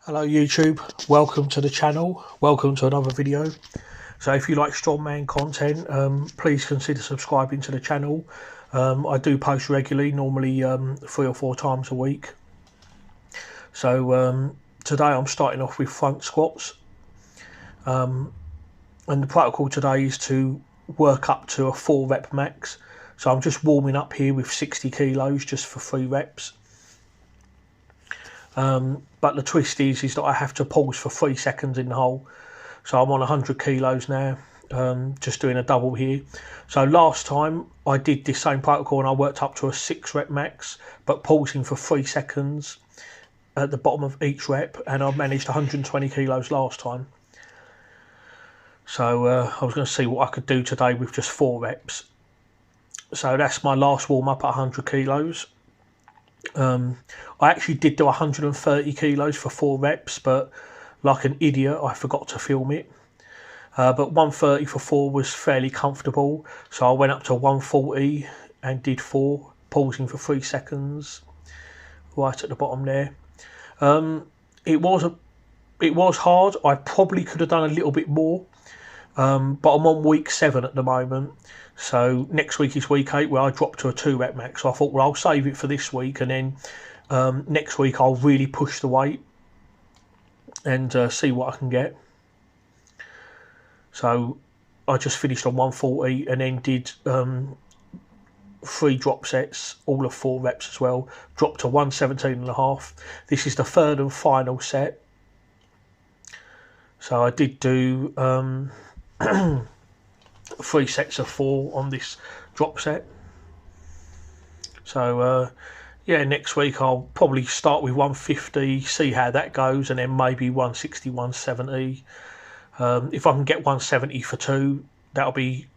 Hello YouTube, welcome to the channel, welcome to another video. So if you like strongman content, please consider subscribing to the channel. I do post regularly, normally 3 or 4 times a week. So today I'm starting off with front squats, and the protocol today is to work up to a 4 rep max. So I'm just warming up here with 60 kilos just for 3 reps. But the twist is that I have to pause for 3 seconds in the hole. So I'm on 100 kilos now, just doing a double here. So last time I did this same protocol and I worked up to a 6 rep max, but pausing for 3 seconds at the bottom of each rep, and I managed 120 kilos last time. So I was going to see what I could do today with just 4 reps. So that's my last warm up at 100 kilos. I actually did do 130 kilos for 4 reps, but like an idiot I forgot to film it. But 130 for 4 was fairly comfortable, so I went up to 140 and did 4, pausing for 3 seconds right at the bottom there. It was hard. I probably could have done a little bit more, but I'm on week 7 at the moment. So next week is week 8 where I drop to a 2 rep max. So I thought, well, I'll save it for this week, and then next week I'll really push the weight and see what I can get. So I just finished on 140 and then did 3 drop sets, all of 4 reps as well. Dropped to 117.5. This is the 3rd and final set. So I did do 3 sets of 4 on this drop set. So yeah, next week I'll probably start with 150, see how that goes, and then maybe 160, 170. If I can get 170 for 2, I'll be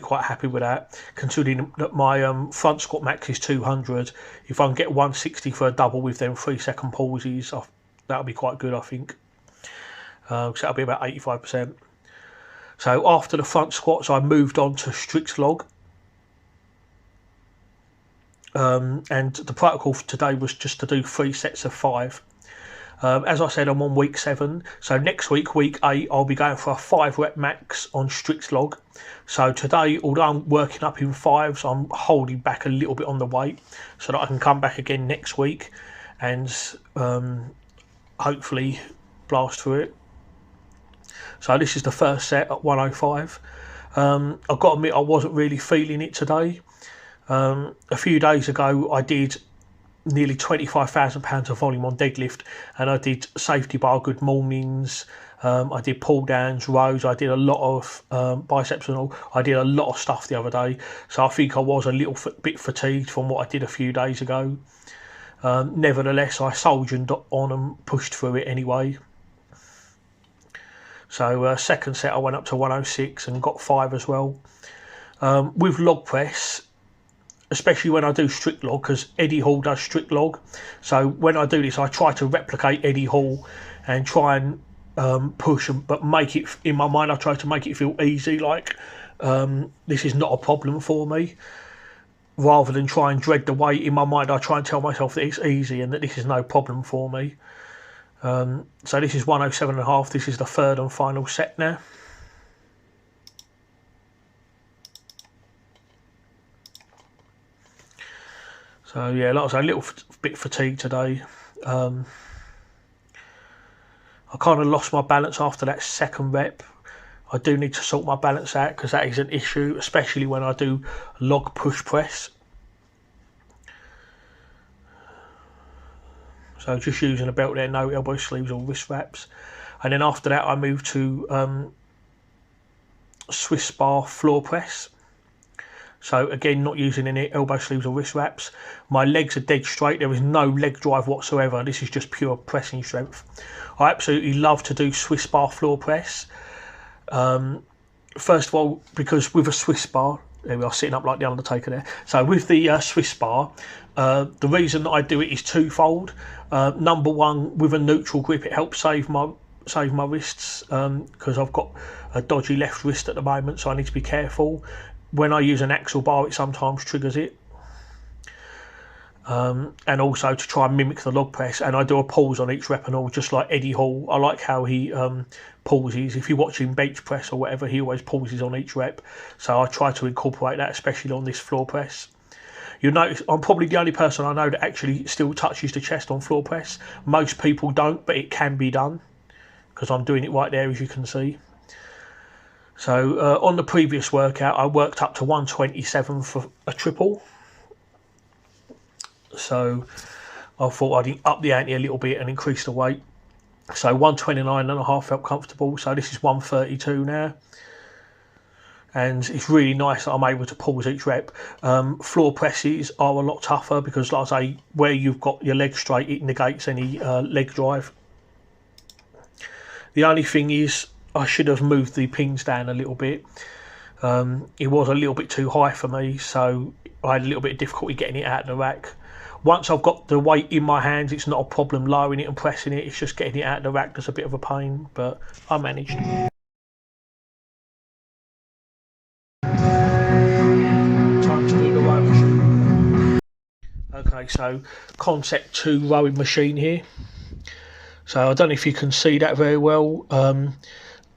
quite happy with that, considering that my front squat max is 200. If I can get 160 for a double with them 3 second pauses, that'll be quite good, I think. So that'll be about 85%. So after the front squats, I moved on to strict log. And the protocol for today was just to do 3 sets of 5. As I said, I'm on week 7. So next week, week 8, I'll be going for a 5 rep max on strict log. So today, although I'm working up in 5s, I'm holding back a little bit on the weight so that I can come back again next week and hopefully blast through it. So this is the first set at 105. I've got to admit I wasn't really feeling it today. A few days ago I did nearly 25,000 pounds of volume on deadlift, and I did safety bar good mornings. I did pull downs, rows. I did a lot of biceps and all. I did a lot of stuff the other day, so I think I was a little bit fatigued from what I did a few days ago. Nevertheless, I soldiered on and pushed through it anyway. So second set I went up to 106 and got 5 as well. With log press, especially when I do strict log, because Eddie Hall does strict log. So when I do this, I try to replicate Eddie Hall and try and push, but make it, in my mind, I try to make it feel easy, like this is not a problem for me. Rather than try and dread the weight, in my mind, I try and tell myself that it's easy and that this is no problem for me. So this is 107.5. This is the 3rd and final set now. So yeah, like I say, a little bit fatigued today. I kind of lost my balance after that 2nd rep. I do need to sort my balance out because that is an issue, especially when I do log push press. So just using a belt there, no elbow sleeves or wrist wraps. And then after that I moved to Swiss bar floor press. So again, not using any elbow sleeves or wrist wraps. My legs are dead straight. There is no leg drive whatsoever. This is just pure pressing strength. I absolutely love to do Swiss bar floor press. First of all, because with a Swiss bar, there we are, sitting up like the Undertaker there. So with the Swiss bar, the reason that I do it is twofold. Number one, with a neutral grip, it helps save my wrists, because I've got a dodgy left wrist at the moment, so I need to be careful. When I use an axle bar, it sometimes triggers it. and also to try and mimic the log press. And I do a pause on each rep and all, just like Eddie Hall. I like how he pauses. If you watch him bench press or whatever, he always pauses on each rep. So I try to incorporate that, especially on this floor press. You'll notice I'm probably the only person I know that actually still touches the chest on floor press. Most people don't, but it can be done because I'm doing it right there, as you can see. So on the previous workout, I worked up to 127 for a triple. So I thought I'd up the ante a little bit and increase the weight. So 129.5 felt comfortable. So this is 132 now. And it's really nice that I'm able to pause each rep. Floor presses are a lot tougher because, like I say, where you've got your leg straight, it negates any leg drive. The only thing is, I should have moved the pins down a little bit. It was a little bit too high for me, so I had a little bit of difficulty getting it out of the rack. Once I've got the weight in my hands, it's not a problem lowering it and pressing it. It's just getting it out of the rack that's a bit of a pain, but I managed. Time to do the rowing machine. Okay, so Concept 2 rowing machine here. So I don't know if you can see that very well.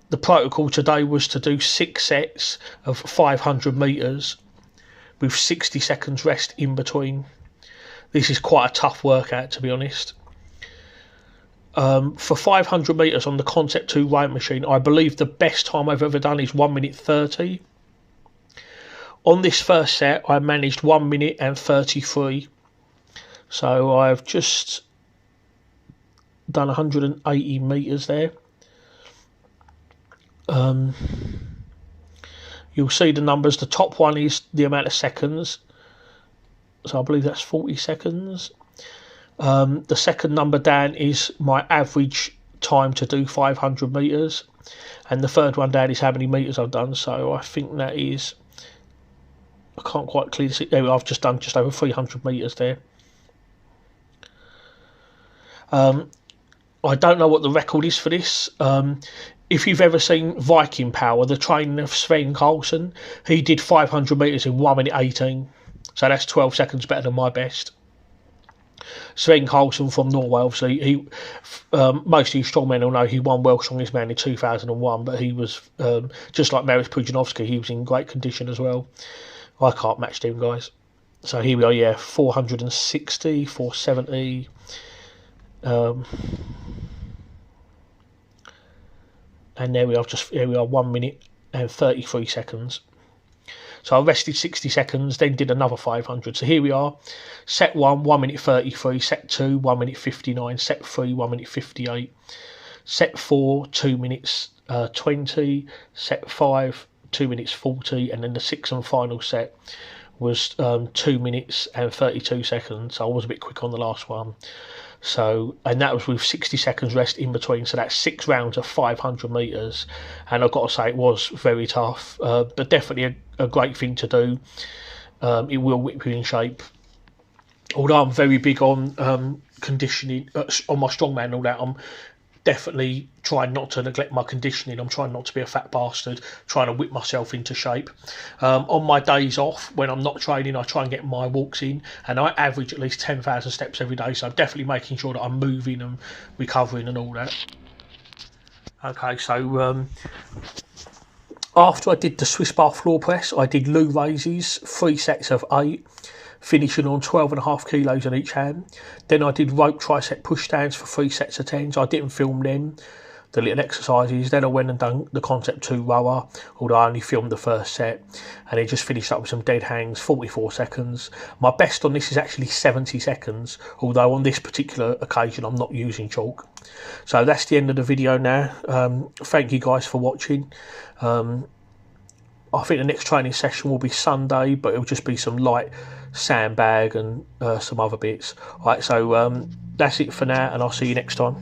The protocol today was to do 6 sets of 500 metres with 60 seconds rest in between. This is quite a tough workout, to be honest. For 500 metres on the Concept 2 rowing machine, I believe the best time I've ever done is 1 minute 30. On this first set, I managed 1 minute and 33. So I've just done 180 metres there. You'll see the numbers. The top one is the amount of seconds, so I believe that's 40 seconds. The second number down is my average time to do 500 metres, and the third one down is how many metres I've done. So I think that is, I can't quite clearly see. There, I've just done just over 300 metres there. I don't know what the record is for this. If you've ever seen Viking Power, the training of Sven Karlsson, he did 500 metres in 1 minute 18. So that's 12 seconds better than my best. Sven Karlsson from Norway, obviously, he most of you strongmen will know he won World Strongest Man in 2001, but he was, just like Mariusz Pudzianowski, he was in great condition as well. I can't match them guys. So here we are, yeah, 460, 470. And there we are, here we are, 1 minute and 33 seconds. So I rested 60 seconds, then did another 500. So here we are, set 1, 1 minute 33, set 2, 1 minute 59, set 3, 1 minute 58, set 4, 2 minutes 20, set 5, 2 minutes 40, and then the sixth and final set was 2 minutes and 32 seconds. So I was a bit quick on the last one. So, and that was with 60 seconds rest in between. So that's 6 rounds of 500 metres. And I've got to say, it was very tough, but definitely a great thing to do. It will whip you in shape. Although I'm very big on conditioning, on my strongman and all that, I'm definitely trying not to neglect my conditioning. I'm trying not to be a fat bastard, trying to whip myself into shape. On my days off, when I'm not training, I try and get my walks in, and I average at least 10,000 steps every day, so I'm definitely making sure that I'm moving and recovering and all that. Okay, so after I did the Swiss bar floor press, I did Lou raises, 3 sets of 8, finishing on 12.5 kilos on each hand. Then I did rope tricep push downs for 3 sets of 10s. I didn't film them, the little exercises. Then I went and done the Concept 2 rower, although I only filmed the first set, and then just finished up with some dead hangs, 44 seconds. My best on this is actually 70 seconds, although on this particular occasion I'm not using chalk. So that's the end of the video now. Thank you guys for watching. I think the next training session will be Sunday, but it'll just be some light sandbag and some other bits. Right, so that's it for now, and I'll see you next time.